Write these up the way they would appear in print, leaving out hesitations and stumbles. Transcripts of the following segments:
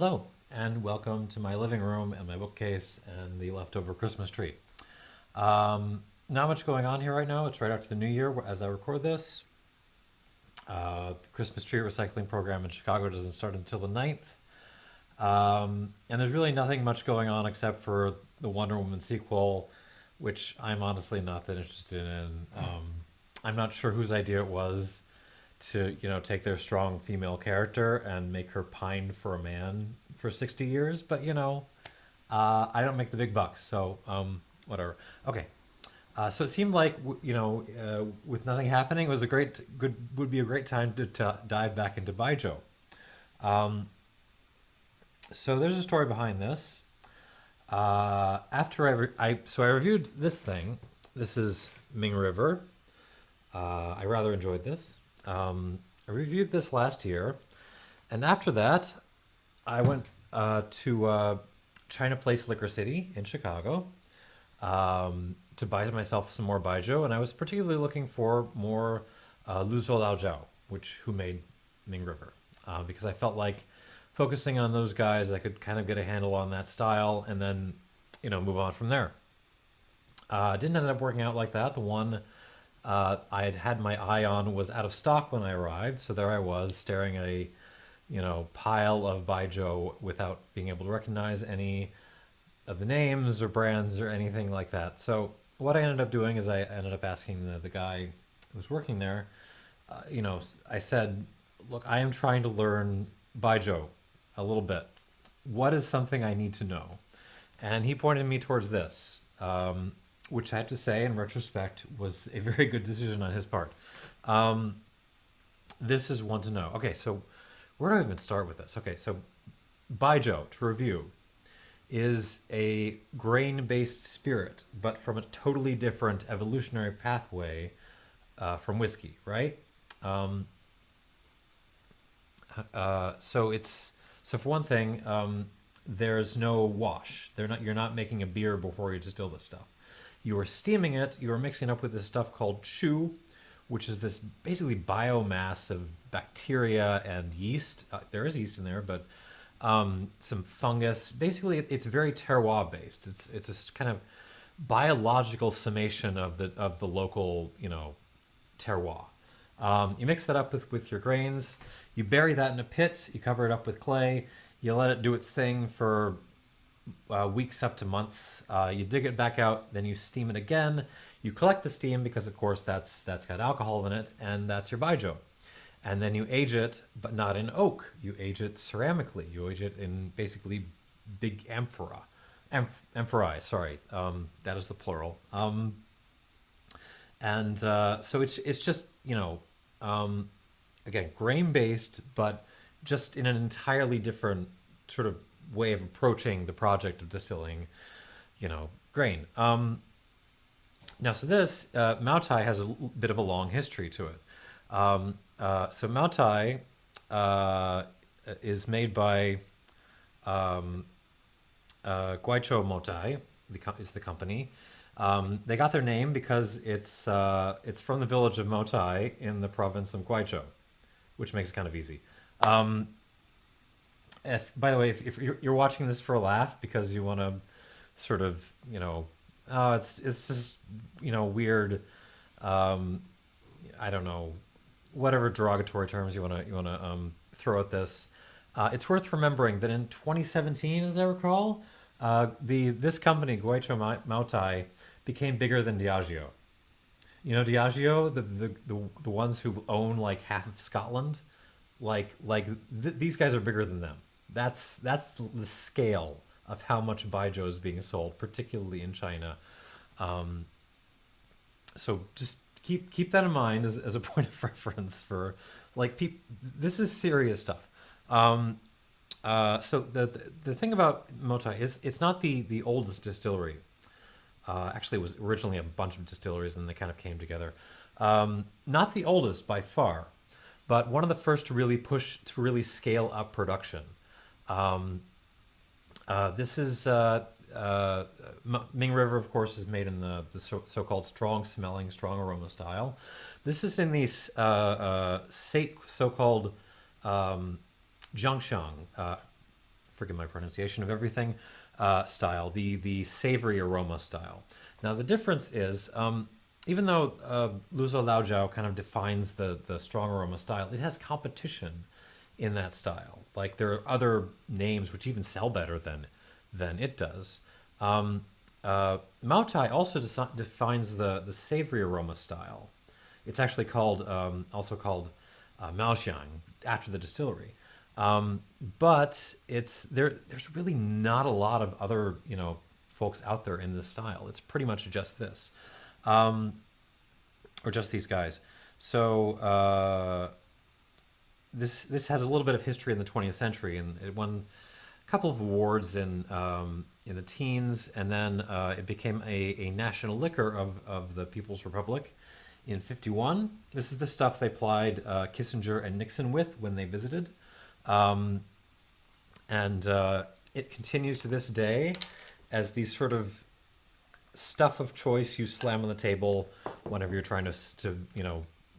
Hello, and welcome to my living room and my bookcase and the leftover Christmas tree. Not much going on here right now. It's right after the new year as I record this. The Christmas tree recycling program in Chicago doesn't start until the 9th. And there's really nothing much going on except for the Wonder Woman sequel, which I'm honestly not that interested in. I'm not sure whose idea it was to take their strong female character and make her pine for a man for 60 years, but I don't make the big bucks, so whatever. Okay. So it seemed like with nothing happening, it was would be a great time to dive back into Baijiu. So there's a story behind this. I reviewed this thing. This is Ming River. I rather enjoyed this. I reviewed this last year, and after that, I went to China Place Liquor City in Chicago to buy myself some more baijiu, and I was particularly looking for more Luzhou Laojiao, who made Ming River, because I felt like focusing on those guys, I could kind of get a handle on that style, and then move on from there. Didn't end up working out like that. The one I had my eye on was out of stock when I arrived, so there I was staring at a pile of baijiu without being able to recognize any of the names or brands or anything like that. So what I ended up doing is I ended up asking the guy who was working there. I said, "Look, I am trying to learn baijiu a little bit. What is something I need to know?" And he pointed me towards this. Which I have to say, in retrospect, was a very good decision on his part. This is one to know. Okay, so where do I even start with this? Okay, so Baijiu, to review, is a grain-based spirit, but from a totally different evolutionary pathway from whiskey, right? So for one thing, there's no wash. You're not making a beer before you distill this stuff. You are steaming it. You are mixing it up with this stuff called chu, which is this basically biomass of bacteria and yeast. There is yeast in there, but some fungus. Basically, it's very terroir based. It's a kind of biological summation of the local terroir. You mix that up with your grains. You bury that in a pit. You cover it up with clay. You let it do its thing for weeks up to months. You dig it back out, then you steam it again. You collect the steam because, of course, that's got alcohol in it, and that's your baijiu. And then you age it, but not in oak. You age it ceramically. You age it in basically big amphora. Amphorae, sorry. That is the plural. So it's just, again, grain-based, but just in an entirely different sort of way of approaching the project of distilling, grain. Now, so this Moutai has a bit of a long history to it. So Moutai is made by Kweichow Moutai, is the company. They got their name because it's from the village of Moutai in the province of Guizhou, which makes it kind of easy. By the way, if you're watching this for a laugh because you want to sort of, it's just, weird, I don't know, whatever derogatory terms you want to throw at this. It's worth remembering that in 2017, as I recall, this company, Guizhou Maotai, became bigger than Diageo. Diageo, the ones who own like half of Scotland, these guys are bigger than them. That's the scale of how much baijiu is being sold, particularly in China. So just keep that in mind as a point of reference for this is serious stuff. So the thing about Moutai is it's not the oldest distillery. Actually, it was originally a bunch of distilleries, and they kind of came together. Not the oldest by far, but one of the first to really scale up production. This is Ming River, of course, is made in the so-called strong-smelling, strong aroma style. This is in the so-called jiangxiang forgive my pronunciation of everything, style, the savory aroma style. Now the difference is, even though Luzhou Laojiao kind of defines the strong aroma style, it has competition in that style. Like there are other names which even sell better than it does. Moutai also defines the savory aroma style. It's actually called also called maoxiang after the distillery. But there's really not a lot of other folks out there in this style. It's pretty much just this, or just these guys. So this has a little bit of history in the 20th century, and it won a couple of awards in the teens, and then it became a national liquor of the People's Republic in '51. This is the stuff they plied Kissinger and Nixon with when they visited. And it continues to this day as the sort of stuff of choice you slam on the table whenever you're trying to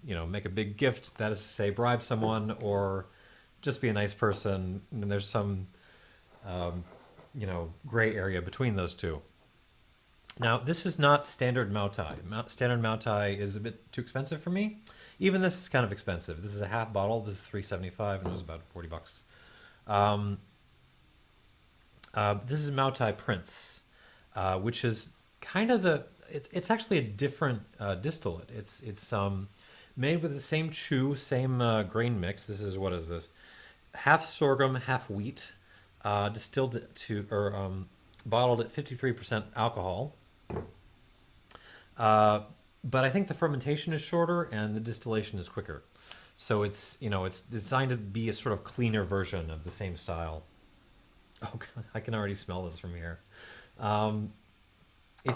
make a big gift. That is to say, bribe someone or just be a nice person. And there's some, gray area between those two. Now, this is not standard Moutai. Standard Moutai is a bit too expensive for me. Even this is kind of expensive. This is a half bottle. This is $3.75, and it was about $40. This is Moutai Prince, which is kind of it's actually a different distillate. It's made with the same same grain mix. This is, what is this? Half sorghum, half wheat, distilled bottled at 53% alcohol. But I think the fermentation is shorter and the distillation is quicker. So it's designed to be a sort of cleaner version of the same style. Oh God, I can already smell this from here.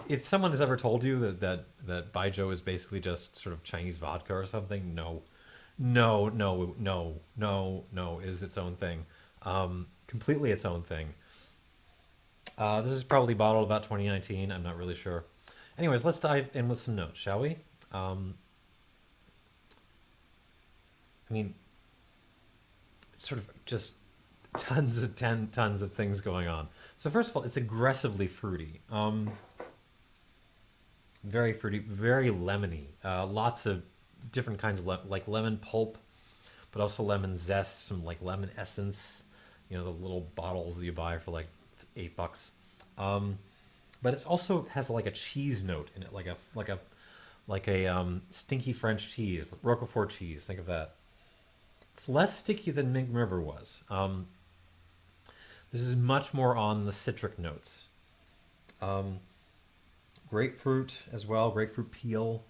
If someone has ever told you that Baijiu is basically just sort of Chinese vodka or something, no, it is its own thing. Completely its own thing. This is probably bottled about 2019. I'm not really sure. Anyways, let's dive in with some notes, shall we? Sort of just tons of things going on. So first of all, it's aggressively fruity. Very fruity, very lemony. Lots of different kinds of like lemon pulp, but also lemon zest, some like lemon essence. The little bottles that you buy for like $8. But it also has like a cheese note in it, like a stinky French cheese, Roquefort cheese. Think of that. It's less sticky than Ming River was. This is much more on the citric notes. Grapefruit as well, grapefruit peel.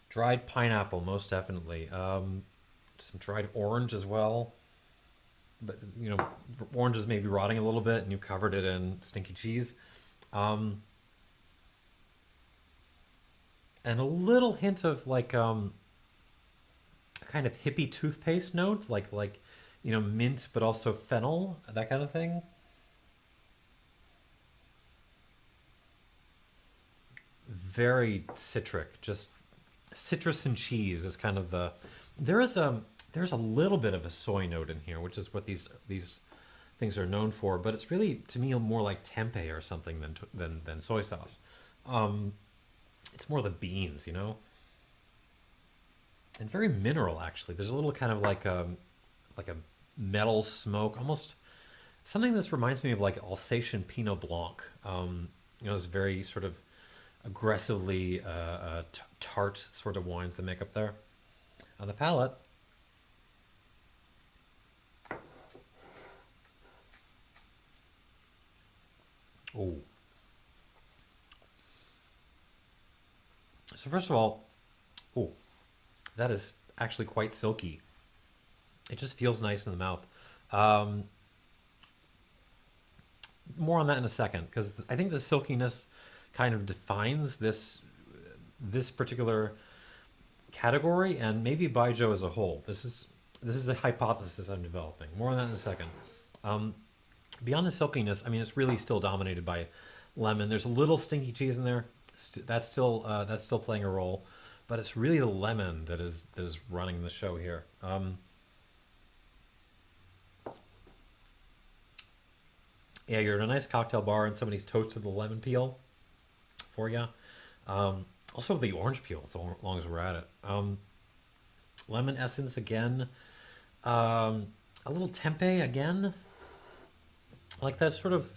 Dried pineapple, most definitely. Some dried orange as well. But, orange is maybe rotting a little bit and you covered it in stinky cheese. And a little hint of like a kind of hippie toothpaste note, like mint, but also fennel, that kind of thing. Very citric, just citrus and cheese is kind of there's a little bit of a soy note in here, which is what these things are known for, but it's really, to me, more like tempeh or something than soy sauce. It's more the beans, and very mineral, actually. There's a little kind of like a metal smoke, almost something that reminds me of like Alsatian Pinot Blanc. It's very sort of aggressively tart sort of wines that make up there. On the palate, oh. So first of all, oh, that is actually quite silky. It just feels nice in the mouth. More on that in a second, because I think the silkiness kind of defines this particular category and maybe Baijiu as a whole. This is a hypothesis I'm developing. More on that in a second. Beyond the silkiness, it's really still dominated by lemon. There's a little stinky cheese in there. That's still playing a role, but it's really the lemon that is running the show here. Yeah, you're in a nice cocktail bar and somebody's toasted the lemon peel for you. Also the orange peel, so long as we're at it. Lemon essence again. A little tempeh again. Like that sort of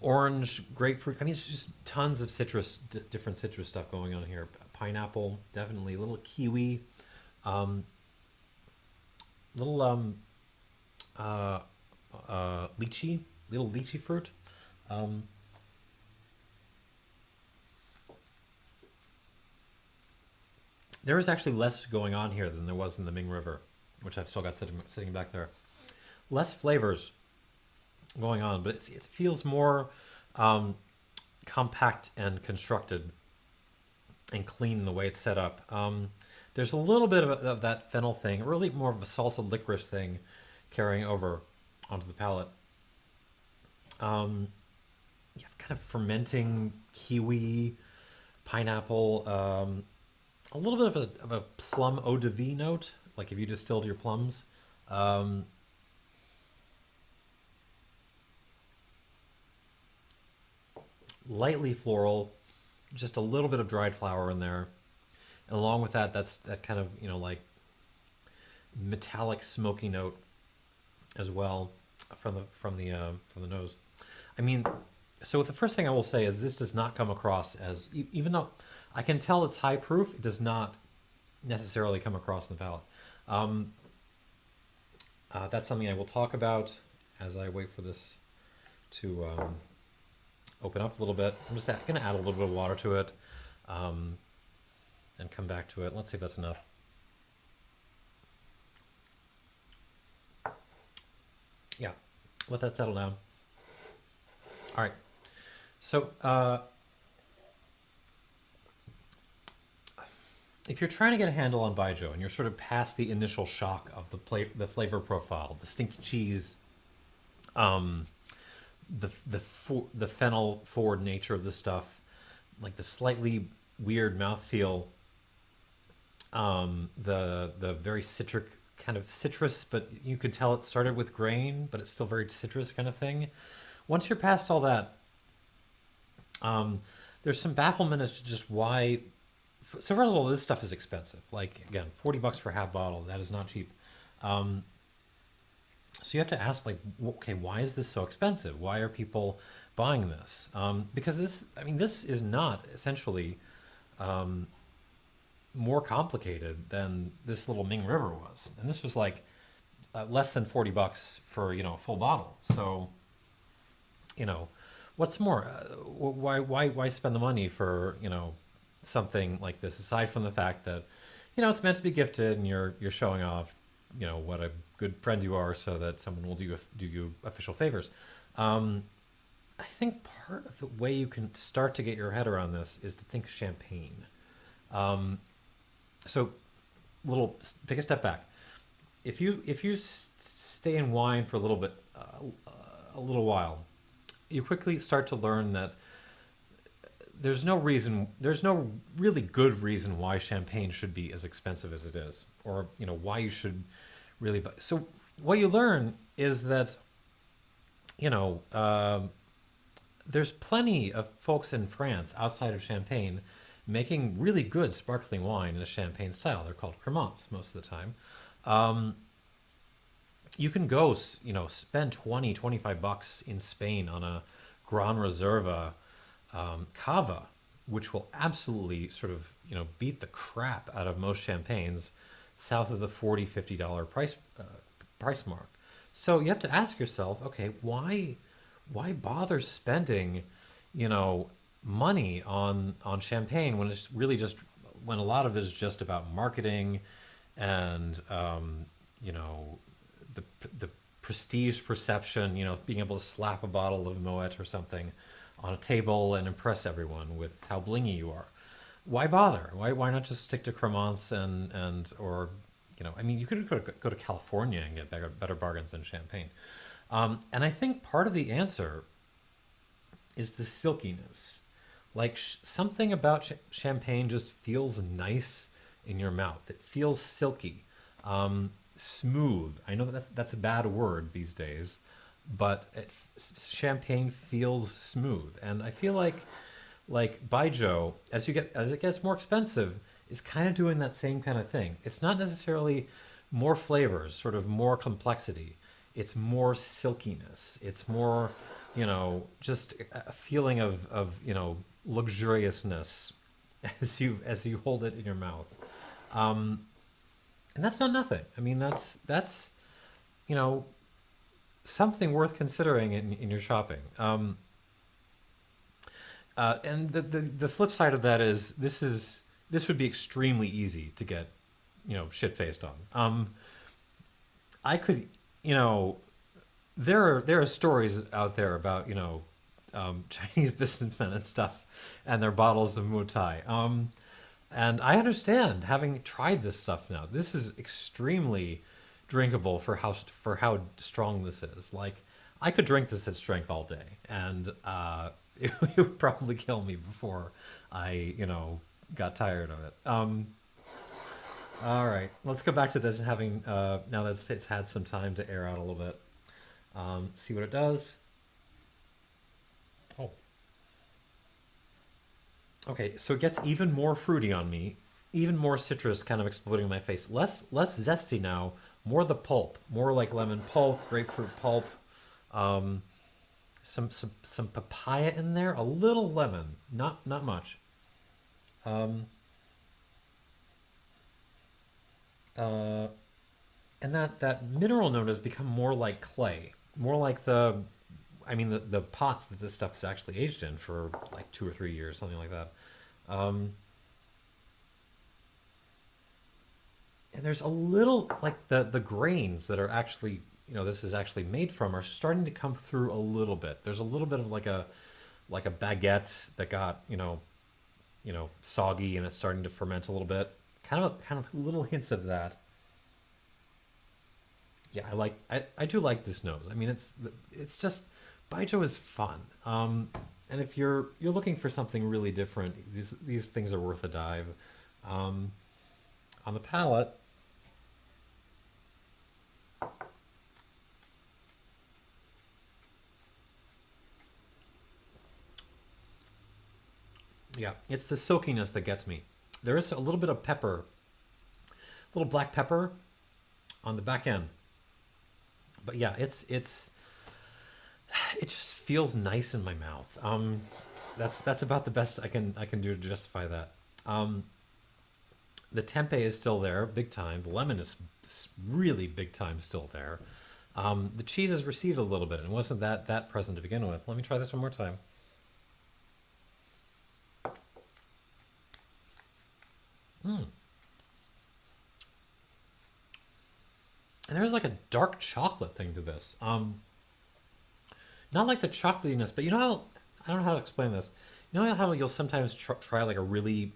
orange, grapefruit. I mean, it's just tons of citrus, different citrus stuff going on here. Pineapple, definitely. A little kiwi. Um, little uh, lychee, little lychee fruit. Um, there is actually less going on here than there was in the Ming River, which I've still got sitting back there. Less flavors going on, but it feels more um, compact and constructed and clean in the way it's set up. There's a little bit of that fennel thing, really more of a salted licorice thing carrying over onto the palate. Um, you have kind of fermenting kiwi, pineapple, a little bit of a plum eau de vie note, like if you distilled your plums. Um, Lightly floral, just a little bit of dried flower in there. And along with that, that's that kind of, like metallic smoky note as well from the nose. I mean, so the first thing I will say is this does not come across as, even though I can tell it's high proof, it does not necessarily come across in the palate. Um, that's something I will talk about as I wait for this to open up a little bit. I'm just going to add a little bit of water to it um, and come back to it. Let's see if that's enough. Yeah, let that settle down. All right. So if you're trying to get a handle on Baijiu and you're sort of past the initial shock of the flavor profile, the stinky cheese, um, the fennel forward nature of the stuff, like the slightly weird mouthfeel, the very citric kind of citrus, but you could tell it started with grain, but it's still very citrus kind of thing. Once you're past all that, um, there's some bafflement as to just why. So first of all, this stuff is expensive. Like again, $40 for a half bottle. That is not cheap. Um, so you have to ask, like, okay, why is this so expensive? Why are people buying this? Because this, I mean, this is not essentially um, more complicated than this little Ming River was, and this was like less than $40 for a full bottle. So you know, what's more, why spend the money for something like this? Aside from the fact that it's meant to be gifted, and you're showing off what a good friend you are, so that someone will do you official favors. Um, I think part of the way you can start to get your head around this is to think champagne. Um, so, take a step back. If you stay in wine for a little bit, a little while, you quickly start to learn that there's no really good reason why champagne should be as expensive as it is, or why you should really buy. So what you learn is that you know there's plenty of folks in France outside of Champagne making really good sparkling wine in a champagne style. They're called cremants most of the time. Um, you can go, spend 20, $25 in Spain on a Gran Reserva cava, which will absolutely sort of, beat the crap out of most champagnes south of the $40, $50 price mark. So you have to ask yourself, okay, why bother spending, money on champagne when it's really just, when a lot of it is just about marketing and the the prestige perception, being able to slap a bottle of Moet or something on a table and impress everyone with how blingy you are. Why bother? Why not just stick to cremants and or I mean, you could go to California and get better bargains than Champagne. And I think part of the answer is the silkiness. Like something about Champagne just feels nice in your mouth. It feels silky, smooth. I know that's a bad word these days, champagne feels smooth, and I feel like Baijiu, as it gets more expensive, is kind of doing that same kind of thing. It's not necessarily more flavors, sort of more complexity. It's more silkiness. It's more, just a feeling of luxuriousness as you hold it in your mouth. And that's not nothing. I mean, that's you know something worth considering in your shopping. And the flip side of that is this would be extremely easy to get shit faced on. I could there are stories out there about Chinese businessmen and stuff and their bottles of Moutai. And I understand, having tried this stuff now. This is extremely drinkable for how strong this is. Like, I could drink this at strength all day, and it would probably kill me before I got tired of it. All right, let's go back to this, having now that it's had some time to air out a little bit. See what it does. Oh. Okay, so it gets even more fruity on me, even more citrus kind of exploding in my face. Less zesty now, more the pulp, more like lemon pulp, grapefruit pulp, some papaya in there, a little lemon, not much. Um, and that mineral note has become more like clay, more like the pots that this stuff is actually aged in for like 2 or 3 years, something like that. Um, and there's a little like the grains that are actually this is actually made from are starting to come through a little bit. There's a little bit of like a baguette that got soggy and it's starting to ferment a little bit. Kind of little hints of that. Yeah, I do like this nose. I mean, it's just Baijiu is fun. And if you're looking for something really different, these things are worth a dive. On the palate, yeah, it's the silkiness that gets me. There is a little bit of pepper, a little black pepper on the back end, but yeah, it just feels nice in my mouth. That's about the best I can do to justify that. The tempeh is still there, big time. The lemon is really big time still there. The cheese has receded a little bit and wasn't that present to begin with. Let me try this one more time. Mm. And there's like a dark chocolate thing to this. Not like the chocolatiness, but I don't know how to explain this. You know how you'll sometimes try like a really,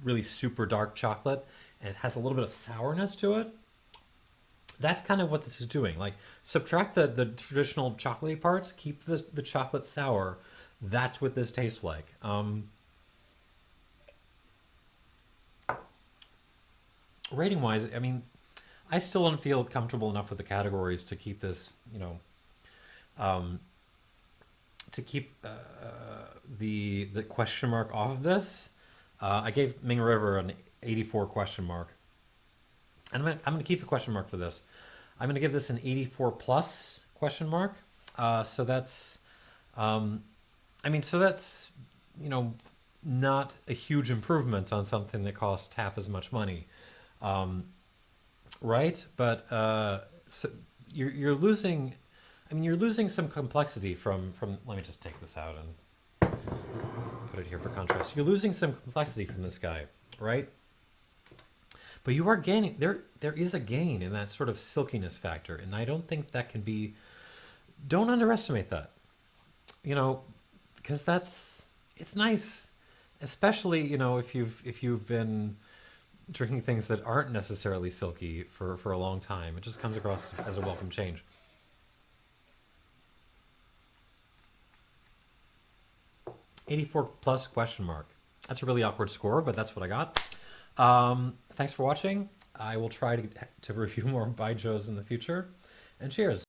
really super dark chocolate and it has a little bit of sourness to it? That's kind of what this is doing. Like, subtract the traditional chocolatey parts, keep the chocolate sour. That's what this tastes like. Rating wise, I mean, I still don't feel comfortable enough with the categories to keep this, um, to keep the question mark off of this. I gave Ming River an 84 question mark. And I'm gonna keep the question mark for this. I'm gonna give this an 84 plus question mark. So that's, so that's you know not a huge improvement on something that costs half as much money, um, right? But so you're losing. I mean, you're losing some complexity from. Let me just take this out and put it here for contrast. You're losing some complexity from this guy, right? But you are gaining. There is a gain in that sort of silkiness factor, and I don't think that can be. Don't underestimate that. You know, because it's nice, especially if you've been drinking things that aren't necessarily silky for a long time. It just comes across as a welcome change. 84 plus question mark. That's a really awkward score, but that's what I got. Thanks for watching. I will try to review more Baijius in the future, and cheers.